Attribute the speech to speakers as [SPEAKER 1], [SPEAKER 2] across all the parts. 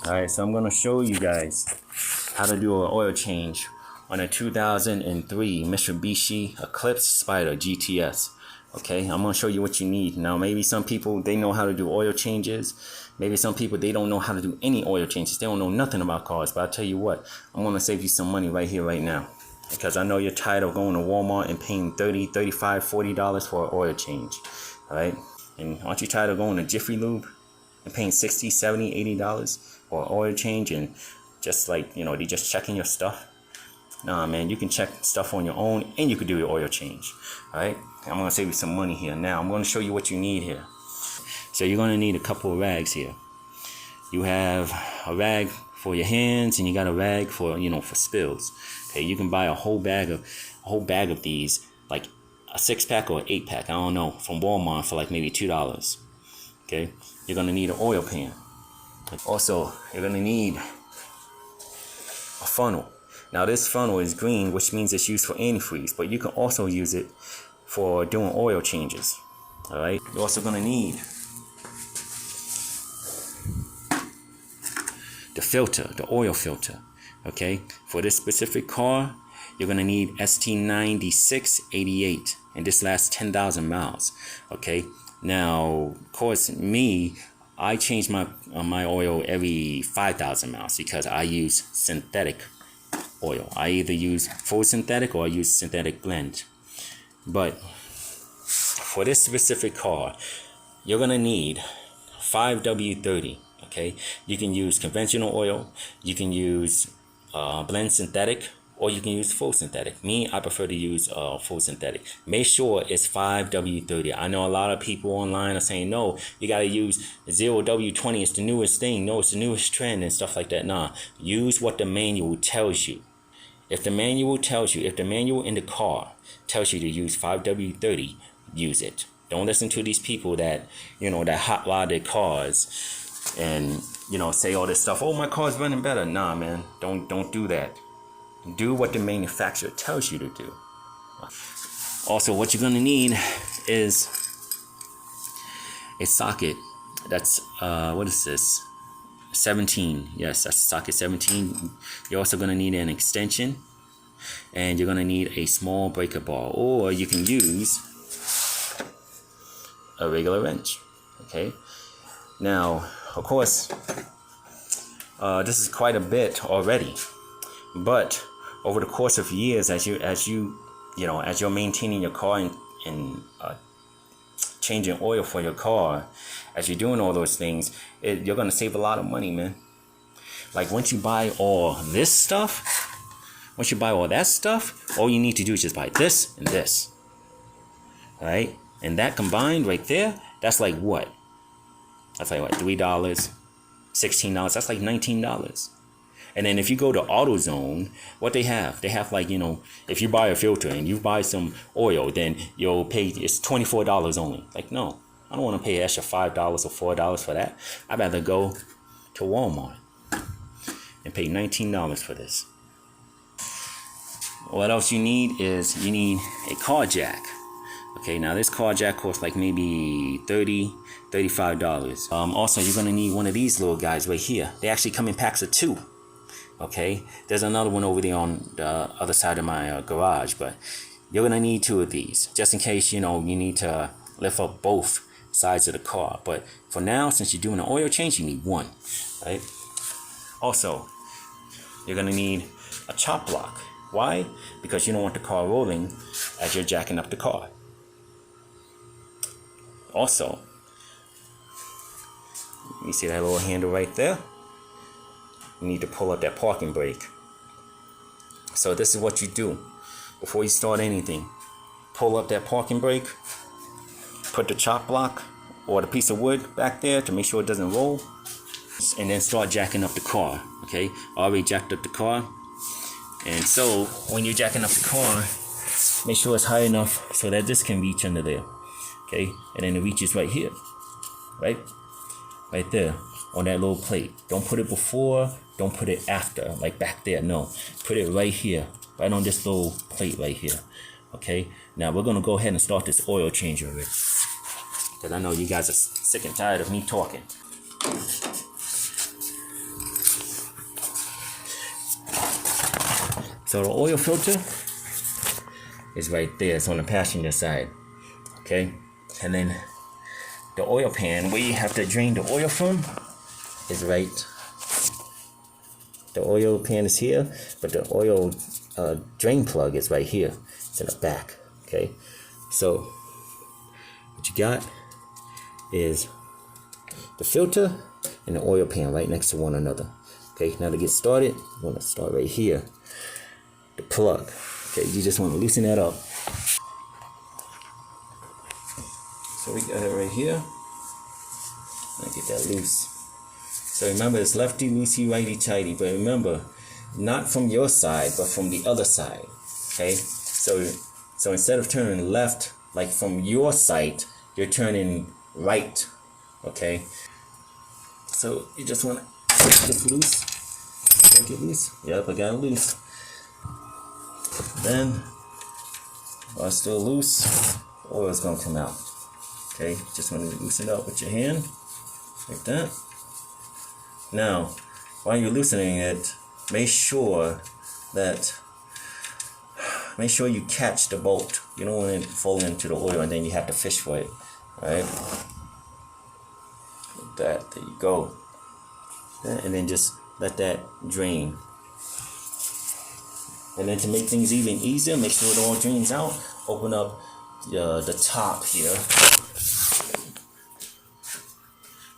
[SPEAKER 1] Alright, so I'm going to show you guys how to do an oil change on a 2003 Mitsubishi Eclipse Spyder GTS. Okay, I'm going to show you what you need. Now, maybe some people, they know how to do oil changes. Maybe some people, they don't know how to do any oil changes. They don't know nothing about cars. But I'll tell you what, I'm going to save you some money right here, right now. Because I know you're tired of going to Walmart and paying $30, $35, $40 for an oil change. Alright, and aren't you tired of going to Jiffy Lube and paying $60, $70, $80 for an oil change and just like, you know, they just checking your stuff? Nah, man, you can check stuff on your own and you can do your oil change. Alright, I'm going to save you some money here. Now, I'm going to show you what you need here. So you're going to need a couple of rags here. You have a rag for your hands and you got a rag for, you know, for spills. Okay, you can buy a whole bag of these, like a 6-pack or an 8-pack, I don't know, from Walmart for like maybe $2. Okay, you're going to need an oil pan. Also, you're going to need a funnel. Now this funnel is green, which means it's used for antifreeze, but you can also use it for doing oil changes. Alright, you're also going to need the filter, the oil filter. Okay, for this specific car, you're going to need ST9688, and this lasts 10,000 miles. Okay, now, of course, I change my oil every 5,000 miles because I use synthetic oil. I either use full synthetic or I use synthetic blend. But for this specific car, you're going to need 5W30. Okay, you can use conventional oil, you can use blend synthetic, or you can use full synthetic. Me, I prefer to use full synthetic. Make sure it's 5W30. I know a lot of people online are saying, no, you got to use 0W20. It's the newest thing. No, it's the newest trend and stuff like that. Nah, use what the manual tells you. If the manual in the car tells you to use 5W30, use it. Don't listen to these people that, you know, that hot rod their cars and, you know, say all this stuff. Oh, my car's running better. Nah, man, don't do that. Do what the manufacturer tells you to do. Also, what you're gonna need is a socket. That's what is this? 17. Yes, that's socket 17. You're also gonna need an extension, and you're gonna need a small breaker bar, or you can use a regular wrench. Okay. Now, of course, this is quite a bit already, but over the course of years, as you're maintaining your car and changing oil for your car, as you're doing all those things, you're gonna save a lot of money, man. Like once you buy all this stuff, once you buy all that stuff, all you need to do is just buy this and this. All right, and that combined right there, that's like what? That's like what, $3, $16. That's like $19. And then if you go to AutoZone, what they have like, you know, if you buy a filter and you buy some oil, then you'll pay, it's $24 only. Like, no, I don't want to pay an extra $5 or $4 for that. I'd rather go to Walmart and pay $19 for this. What else you need is you need a car jack. Okay, now this car jack costs like maybe $30, $35. Also, you're going to need one of these little guys right here. They actually come in packs of 2. Okay, there's another one over there on the other side of my garage, but you're going to need 2 of these just in case, you know, you need to lift up both sides of the car. But for now, since you're doing an oil change, you need 1, right? Also, you're going to need a chop block. Why? Because you don't want the car rolling as you're jacking up the car. Also, you see that little handle right there? You need to pull up that parking brake. So this is what you do before you start anything. Pull up that parking brake, put the chop block or the piece of wood back there to make sure it doesn't roll, and then start jacking up the car. Okay, I already jacked up the car, and so when you're jacking up the car, make sure it's high enough so that this can reach under there. Okay, and then it reaches right here, right there on that little plate. Don't put it before, don't put it after, like back there. No, put it right here, right on this little plate right here. Okay, now we're gonna go ahead and start this oil change already, because I know you guys are sick and tired of me talking. So the oil filter is right there. It's on the passenger side. Okay, and then the oil pan where you have to drain the oil from is right. The oil pan is here, but the oil drain plug is right here. It's in the back. Okay, so what you got is the filter and the oil pan right next to one another. Okay, now to get started, you want to start right here. The plug. Okay, you just want to loosen that up. So we got it right here. Let me get that loose. So remember, it's lefty loosey, righty tighty. But remember, not from your side, but from the other side. Okay, so instead of turning left, like from your side, you're turning right. Okay, so you just want to take this loose. Take it loose. Yep, I got it loose. Then, while it's still loose, the oil is gonna come out. Okay, just want to loosen it up with your hand, like that. Now, while you're loosening it, make sure you catch the bolt. You don't want it to fall into the oil and then you have to fish for it. Alright? Like that. There you go. And then just let that drain. And then to make things even easier, make sure it all drains out. Open up the top here.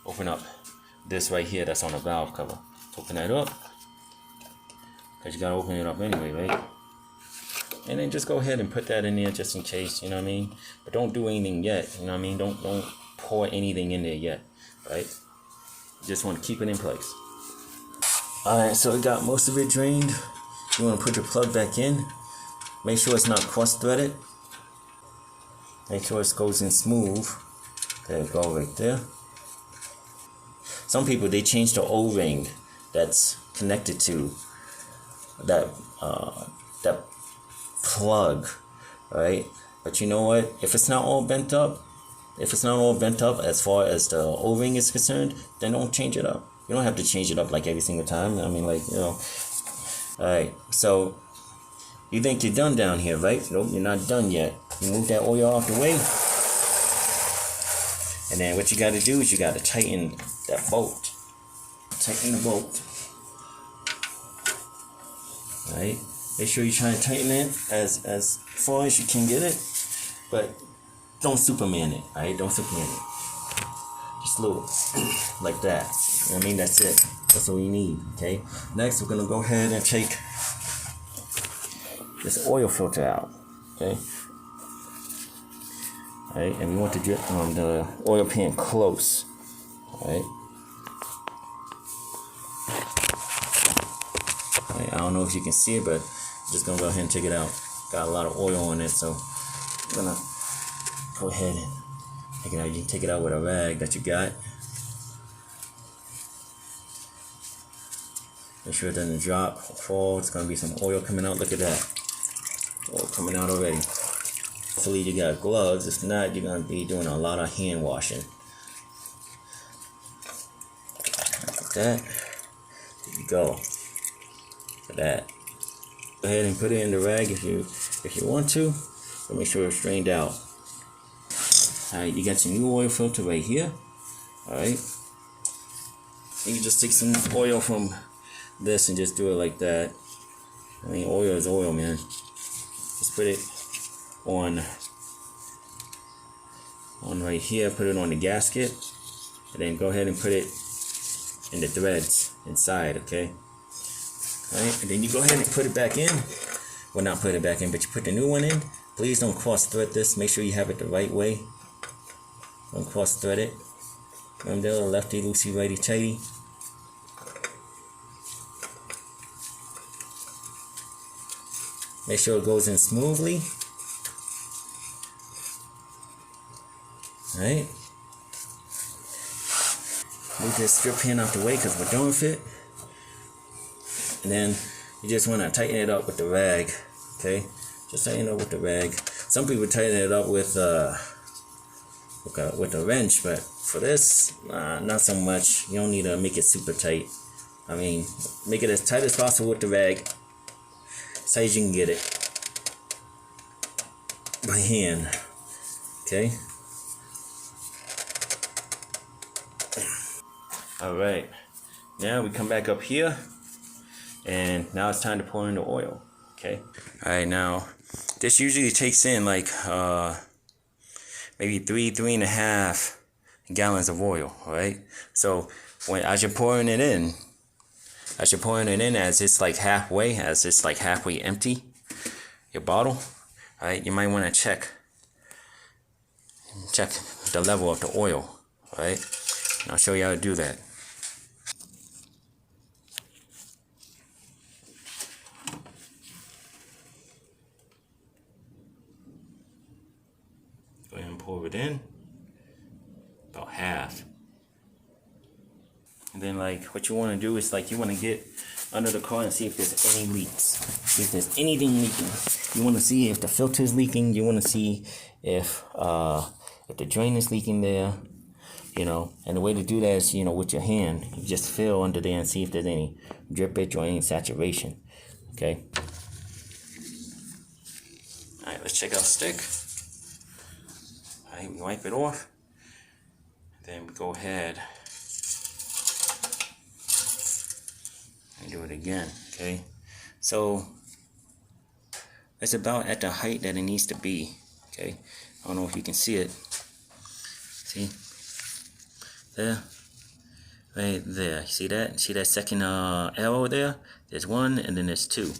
[SPEAKER 1] Open up this right here that's on the valve cover. Open that up. Because you got to open it up anyway, right? And then just go ahead and put that in there just in case, you know what I mean? But don't do anything yet, you know what I mean? Don't pour anything in there yet, right? You just want to keep it in place. Alright, so we got most of it drained. You want to put your plug back in. Make sure it's not cross-threaded. Make sure it goes in smooth. There you go, right there. Some people, they change the O-ring that's connected to that plug, right? But you know what? If it's not all bent up, as far as the O-ring is concerned, then don't change it up. You don't have to change it up like every single time. I mean, like, you know. Alright, so you think you're done down here, right? Nope, you're not done yet. You move that oil off the way. And then what you got to do is you got to tighten that bolt. Tighten the bolt. Alright, make sure you try to tighten it as far as you can get it. But don't Superman it, alright? Don't Superman it. Just a little, like that. I mean, that's it. That's all you need, okay? Next, we're going to go ahead and take this oil filter out, okay? Alright, and we want to get the oil pan close, alright? I don't know if you can see it, but I'm just going to go ahead and take it out. Got a lot of oil on it, so I'm going to go ahead and take it out. You can take it out with a rag that you got. Make sure it doesn't drop or fall. It's going to be some oil coming out. Look at that. Oil coming out already. Hopefully you got gloves. If not, you're going to be doing a lot of hand washing. Like that. There you go. Look at that. Go ahead and put it in the rag if you want to. But make sure it's drained out. Alright, you got your new oil filter right here. Alright. You can just take some oil from this and just do it like that. I mean, oil is oil, man. Just put it on right here. Put it on the gasket, and then go ahead and put it in the threads inside. Okay. All right, and then you go ahead and put it back in. Well, not put it back in, but you put the new one in. Please don't cross thread this. Make sure you have it the right way. Don't cross thread it. Remember, lefty loosey, righty tighty. Make sure it goes in smoothly. Alright. Move this strip pin out the way because we're done with it. And then you just want to tighten it up with the rag. Okay? Just tighten it up with the rag. Some people tighten it up with a wrench, but for this, not so much. You don't need to make it super tight. I mean, make it as tight as possible with the rag. tight as you can get it by hand. Okay. All right. Now we come back up here, and now it's time to pour in the oil. Okay. All right. Now, this usually takes in like maybe 3.5 gallons of oil. All right. So as you're pouring it in, as it's like halfway, empty, your bottle. All right. You might want to check the level of the oil. All right. And I'll show you how to do that. Go ahead and pour it in, about half. And then like what you want to do is like you want to get under the car and see if there's any leaks. See if there's anything leaking. You want to see if the filter is leaking. You want to see if the drain is leaking there. You know, and the way to do that is, you know, with your hand, you just feel under there and see if there's any drippage or any saturation. Okay. All right, let's check out the stick. All right, we wipe it off. Then we go ahead and do it again. Okay. So it's about at the height that it needs to be. Okay. I don't know if you can see it. See? There. Right there. See that? See that second arrow there? There's one and then there's two.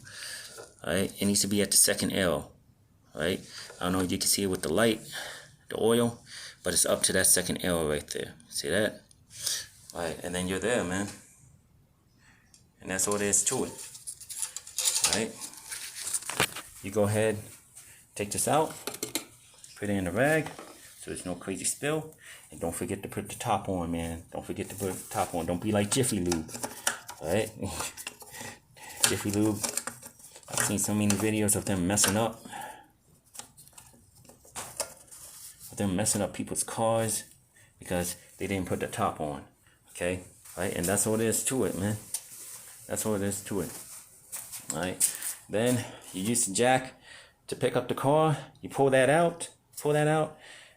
[SPEAKER 1] Alright. It needs to be at the second arrow. Alright. I don't know if you can see it with the light, the oil, but it's up to that second arrow right there. See that? Alright. And then you're there, man. And that's all there is to it. Alright. You go ahead, take this out, put it in a rag so there's no crazy spill. And don't forget to put the top on, man. Don't forget to put the top on. Don't be like Jiffy Lube. Alright? Jiffy Lube. I've seen so many videos of them messing up. Of them messing up people's cars because they didn't put the top on. Okay? Alright? And that's all there is to it, man. That's all there is to it. Alright? Then you use the jack to pick up the car. You pull that out.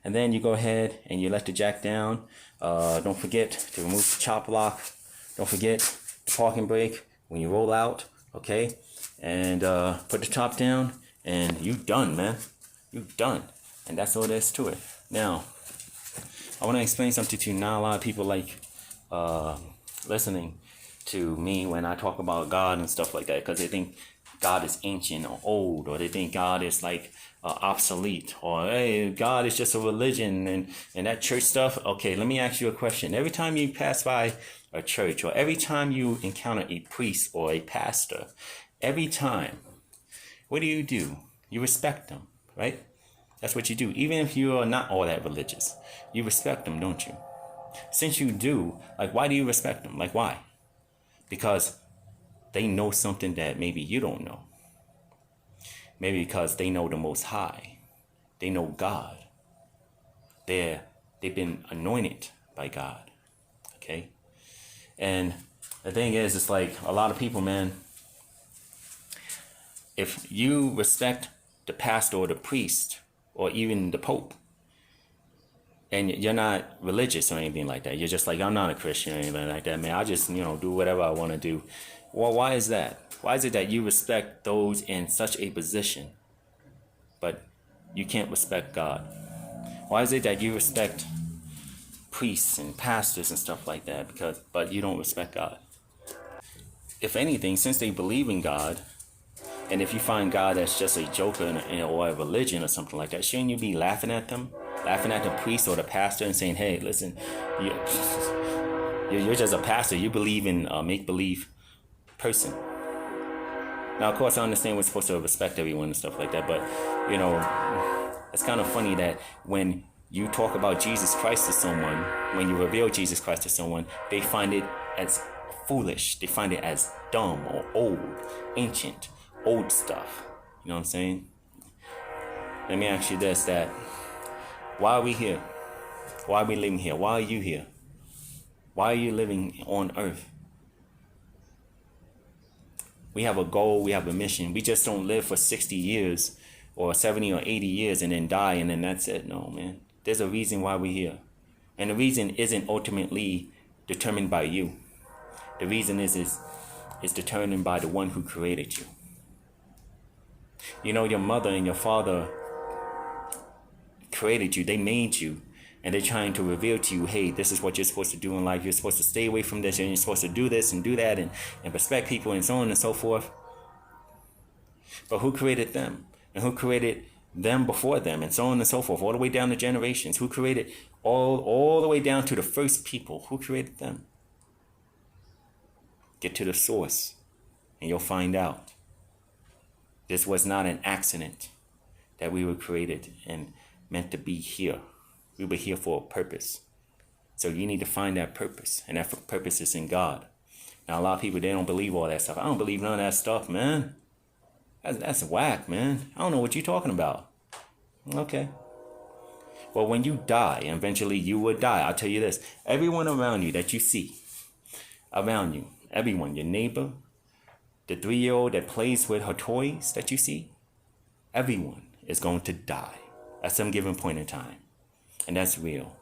[SPEAKER 1] And then you go ahead and you let the jack down. Don't forget to remove the chop block. Don't forget the parking brake when you roll out. Okay? And put the top down. And you done, man. You done. And that's all there is to it. Now, I want to explain something to you. Not a lot of people like listening to me when I talk about God and stuff like that. Because they think God is ancient or old. Or they think God is like obsolete, or hey, God is just a religion and that church stuff. Okay, let me ask you a question. Every time you pass by a church, or every time you encounter a priest or a pastor, every time, what do? You respect them, right? That's what you do. Even if you are not all that religious, you respect them, don't you? Since you do, like, why do you respect them? Like, why? Because they know something that maybe you don't know. Maybe because they know the Most High. They know God. They've been anointed by God. Okay? And the thing is, it's like a lot of people, man, if you respect the pastor or the priest or even the Pope, and you're not religious or anything like that, you're just like, I'm not a Christian or anything like that, man. I just, do whatever I want to do. Well, why is that? Why is it that you respect those in such a position, but you can't respect God? Why is it that you respect priests and pastors and stuff like that, but you don't respect God? If anything, since they believe in God, and if you find God as just a joker or a religion or something like that, shouldn't you be laughing at them? Laughing at the priest or the pastor and saying, hey, listen, you're just a pastor. You believe in a make-believe person. Now, of course, I understand we're supposed to respect everyone and stuff like that, but, it's kind of funny that when you talk about Jesus Christ to someone, when you reveal Jesus Christ to someone, they find it as foolish. They find it as dumb or old, ancient, old stuff. You know what I'm saying? Let me ask you this, that why are we here? Why are we living here? Why are you here? Why are you living on earth? We have a goal. We have a mission. We just don't live for 60 years or 70 or 80 years and then die and then that's it. No, man. There's a reason why we're here. And the reason isn't ultimately determined by you. The reason is determined by the one who created you. You know, your mother and your father created you. They made you. And they're trying to reveal to you, hey, this is what you're supposed to do in life. You're supposed to stay away from this. And you're supposed to do this and do that and respect people and so on and so forth. But who created them? And who created them before them and so on and so forth, all the way down to generations? Who created all the way down to the first people? Who created them? Get to the source and you'll find out. This was not an accident that we were created and meant to be here. We were here for a purpose. So you need to find that purpose. And that purpose is in God. Now, a lot of people, they don't believe all that stuff. I don't believe none of that stuff, man. That's whack, man. I don't know what you're talking about. Okay. Well, when you die, and eventually you will die, I'll tell you this. Everyone around you that you see, around you, everyone, your neighbor, the 3-year-old that plays with her toys that you see, everyone is going to die at some given point in time. And that's real.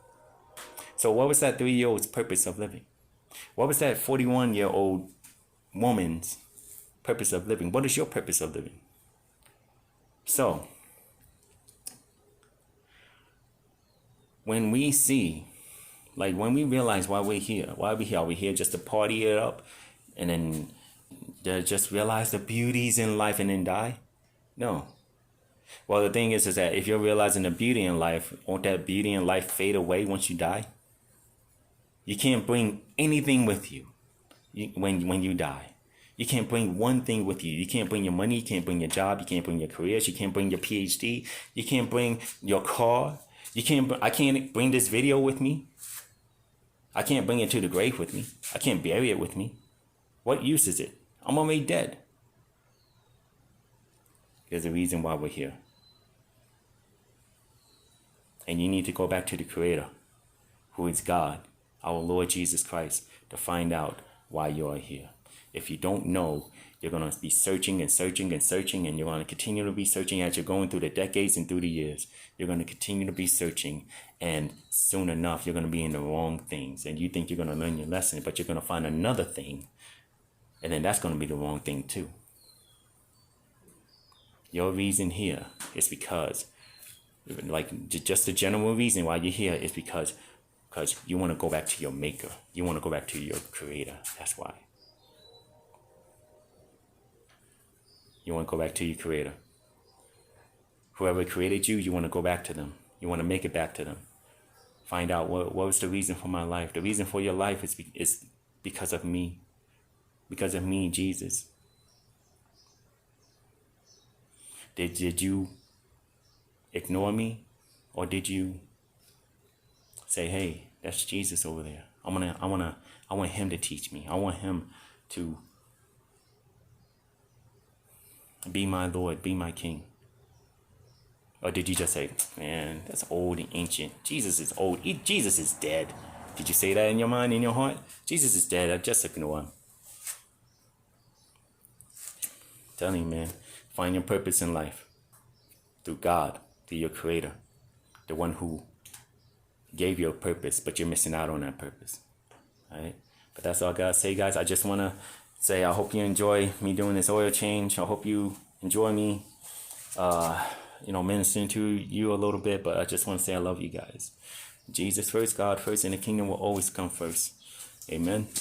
[SPEAKER 1] So what was that 3-year-old's purpose of living? What was that 41-year-old woman's purpose of living? What is your purpose of living? So, when we see, like when we realize why we're here, are we here just to party it up and then just realize the beauties in life and then die? No. Well, the thing is that if you're realizing the beauty in life, won't that beauty in life fade away once you die? You can't bring anything with you when you die. You can't bring one thing with you. You can't bring your money. You can't bring your job. You can't bring your careers. You can't bring your PhD. You can't bring your car. I can't bring this video with me. I can't bring it to the grave with me. I can't bury it with me. What use is it? I'm already dead. There's a reason why we're here. And you need to go back to the Creator, who is God, our Lord Jesus Christ, to find out why you are here. If you don't know, you're going to be searching and searching and searching, and you're going to continue to be searching as you're going through the decades and through the years. You're going to continue to be searching, and soon enough, you're going to be in the wrong things. And you think you're going to learn your lesson, but you're going to find another thing, and then that's going to be the wrong thing too. Your reason here is because, like, just the general reason why you're here is because you want to go back to your maker. You want to go back to your creator. That's why. You want to go back to your creator. Whoever created you, you want to go back to them. You want to make it back to them. Find out what was the reason for my life. The reason for your life is because of me. Because of me, Jesus. Did you ignore me? Or did you say, hey, that's Jesus over there. I want him to teach me. I want him to be my Lord, be my King. Or did you just say, man, that's old and ancient. Jesus is old. Jesus is dead. Did you say that in your mind, in your heart? Jesus is dead. I just ignore him. I'm telling you, man, find your purpose in life through God, through your creator, the one who gave you a purpose, but you're missing out on that purpose. All right? But that's all I gotta say, guys. I just want to say I hope you enjoy me doing this oil change. I hope you enjoy me, ministering to you a little bit. But I just want to say I love you guys. Jesus first, God first, and the kingdom will always come first. Amen.